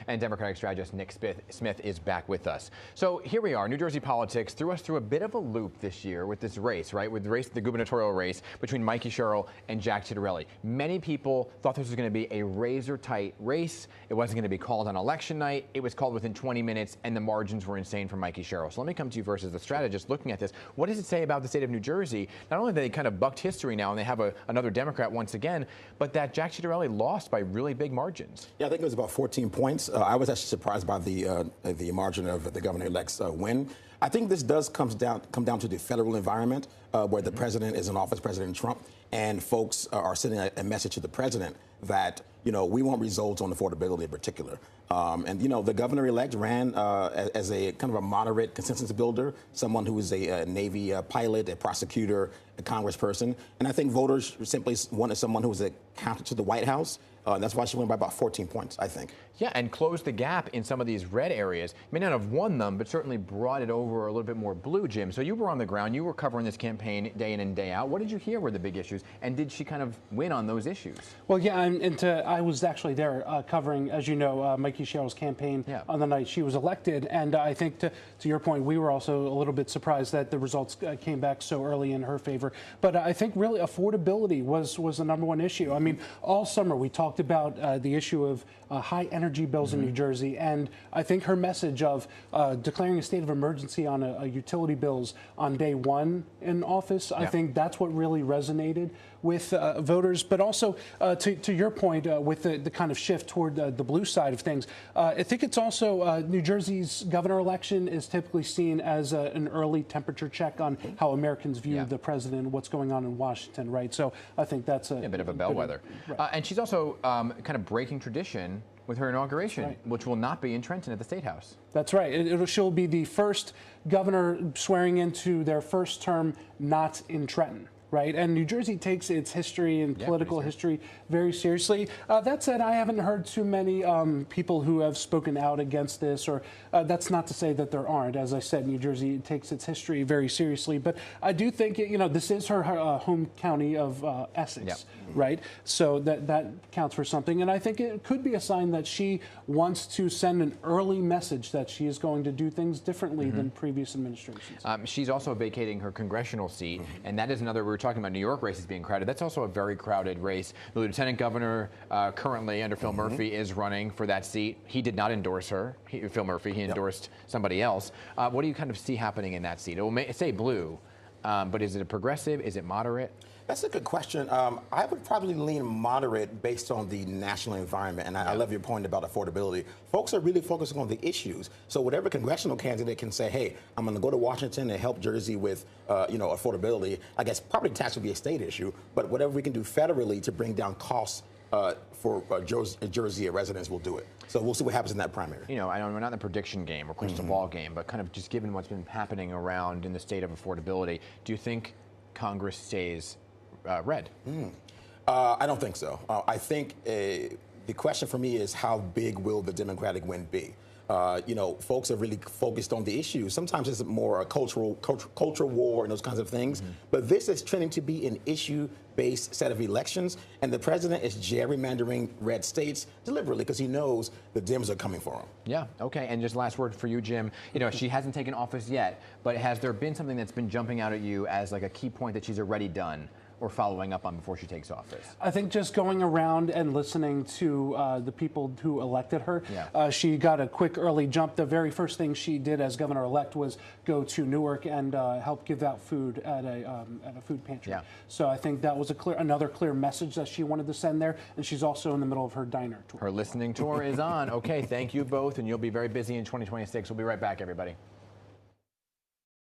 And Democratic strategist Nick Smith is back with us. So here we are. New Jersey politics threw us through a bit of a loop this year with this race, right? With the gubernatorial race between Mikey Sherrill and Jack Ciattarelli. Many people thought this was going to be a razor-tight race. It wasn't going to be called on election night. It was called within 20 minutes, and the margins were insane for Mikey Sherrill. So let me come to you first as the strategist looking at this. What does it say about the state of New Jersey? Not only that they kind of bucked history now and they have another Democrat once again, but that Jack Ciattarelli lost by really big margins. Yeah, I think it was about 14 points. I was actually surprised by the margin of the governor-elect's win. I think this does come down to the federal environment where the president is in office, President Trump, and folks are sending a message to the president that, you know, we want results on affordability in particular. And, you know, the governor-elect ran as a kind of a moderate consensus builder, someone who is a Navy pilot, a prosecutor, a congressperson. And I think voters simply wanted someone who was a counter to the White House. That's why she won by about 14 points, I think. Yeah, and closed the gap in some of these red areas. May not have won them, but certainly brought it over a little bit more blue, Jim. So you were on the ground. You were covering this campaign day in and day out. What did you hear were the big issues? And did she kind of win on those issues? Well, yeah, I was actually there covering, as you know, Mikey Sherrill's campaign on the night she was elected. And I think to your point, we were also a little bit surprised that the results came back so early in her favor. But I think really affordability was the number one issue. I mean, all summer we talked about the issue of high energy bills in New Jersey, and I think her message of declaring a state of emergency on utility bills on day one in office, I think that's what really resonated with voters. But also, to your point, with the kind of shift toward the blue side of things, I think it's also New Jersey's governor election is typically seen as an early temperature check on how Americans view the president and what's going on in Washington, right? So I think that's a bit of a bellwether. And she's also kind of breaking tradition with her inauguration, which will not be in Trenton at the State House. That's right. She'll be the first governor swearing into their first term not in Trenton. Right, and New Jersey takes its history and political history very seriously. That said, I haven't heard too many people who have spoken out against this, or that's not to say that there aren't. As I said, New Jersey takes its history very seriously, but I do think, you know, this is her home county of Essex, right? So that counts for something, and I think it could be a sign that she wants to send an early message that she is going to do things differently than previous administrations. She's also vacating her congressional seat, and that is another. We're talking about New York races being crowded. That's also a very crowded race. The lieutenant governor currently under Phil Murphy is running for that seat. He did not endorse her, Phil Murphy. He endorsed somebody else. What do you kind of see happening in that seat? It will say blue, but is it a progressive? Is it moderate? That's a good question. I would probably lean moderate based on the national environment, and I love your point about affordability. Folks are really focusing on the issues. So whatever congressional candidate can say, hey, I'm going to go to Washington and help Jersey with, affordability. I guess property tax would be a state issue, but whatever we can do federally to bring down costs for Jersey residents, will do it. So we'll see what happens in that primary. You know, I know we're not in the prediction game or crystal ball game, but kind of just given what's been happening around in the state of affordability, do you think Congress stays red? I don't think so. I think the question for me is how big will the Democratic win be? Folks are really focused on the issues. Sometimes it's more a cultural war and those kinds of things. But this is trending to be an issue-based set of elections, and the president is gerrymandering red states deliberately because he knows the Dems are coming for him. Yeah. Okay. And just last word for you, Jim. You know, she hasn't taken office yet, but has there been something that's been jumping out at you as like a key point that she's already done or following up on before she takes office? I think just going around and listening to the people who elected her, she got a quick early jump. The very first thing she did as governor-elect was go to Newark and help give out food at a food pantry. So I think that was another clear message that she wanted to send there, and she's also in the middle of her diner tour. Her listening tour is on. Okay, thank you both, and you'll be very busy in 2026. We'll be right back, everybody.